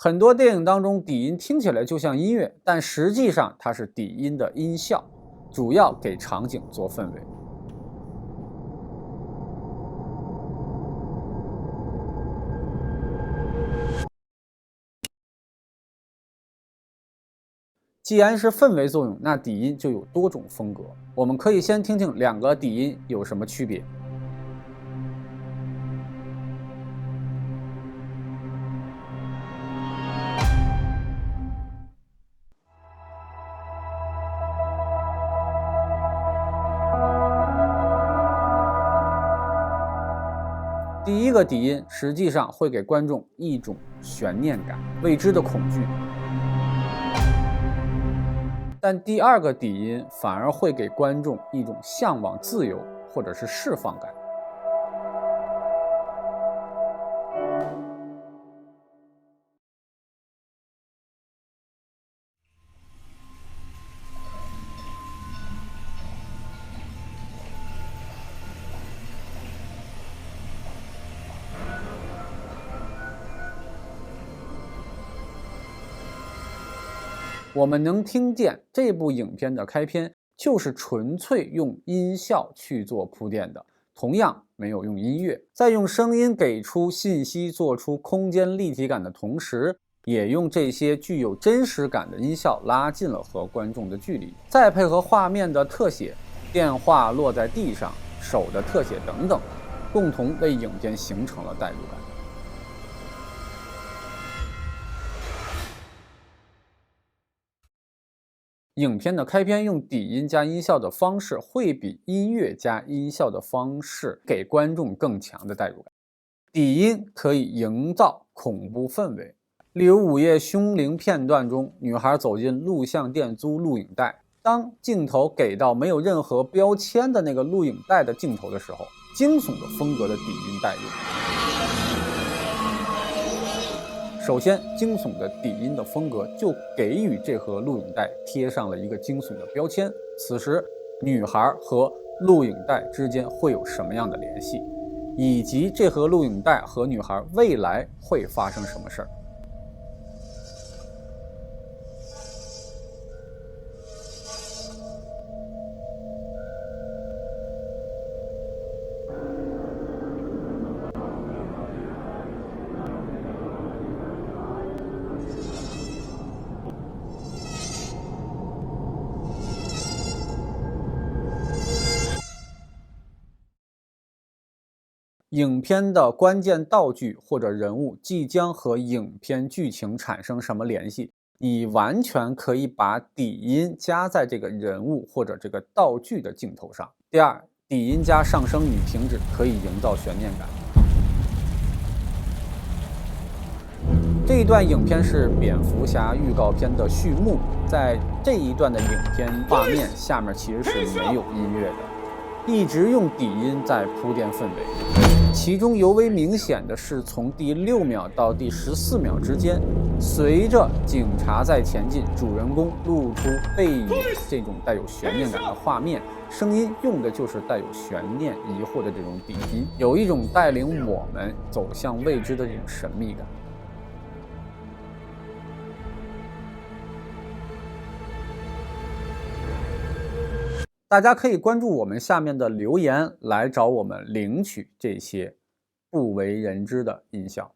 很多电影当中底音听起来就像音乐，但实际上它是底音的音效，主要给场景做氛围。既然是氛围作用，那底音就有多种风格。我们可以先听听两个底音有什么区别。第一个底音实际上会给观众一种悬念感，未知的恐惧。但第二个底音反而会给观众一种向往自由或者是释放感。我们能听见这部影片的开篇就是纯粹用音效去做铺垫的，同样没有用音乐，在用声音给出信息、做出空间立体感的同时，也用这些具有真实感的音效拉近了和观众的距离，再配合画面的特写，电话落在地上、手的特写等等，共同为影片形成了代入感。影片的开篇用底音加音效的方式，会比音乐加音效的方式给观众更强的代入感。底音可以营造恐怖氛围，例如《午夜凶铃》片段中，女孩走进录像店租录影带，当镜头给到没有任何标签的那个录影带的镜头的时候，惊悚的风格的底音带入。首先，惊悚的底音的风格就给予这盒录影带贴上了一个惊悚的标签。此时，女孩和录影带之间会有什么样的联系，以及这盒录影带和女孩未来会发生什么事儿。影片的关键道具或者人物即将和影片剧情产生什么联系，你完全可以把底音加在这个人物或者这个道具的镜头上。第二，底音加上升与停止可以营造悬念感。这一段影片是蝙蝠侠预告片的序幕，在这一段的影片画面下面其实是没有音乐的，一直用底音在铺垫氛围。其中尤为明显的是从第6秒到第14秒之间，随着警察在前进，主人公露出背影这种带有悬念感的画面，声音用的就是带有悬念疑惑的这种底音，有一种带领我们走向未知的这种神秘感。大家可以关注我们下面的留言来找我们领取这些不为人知的音效。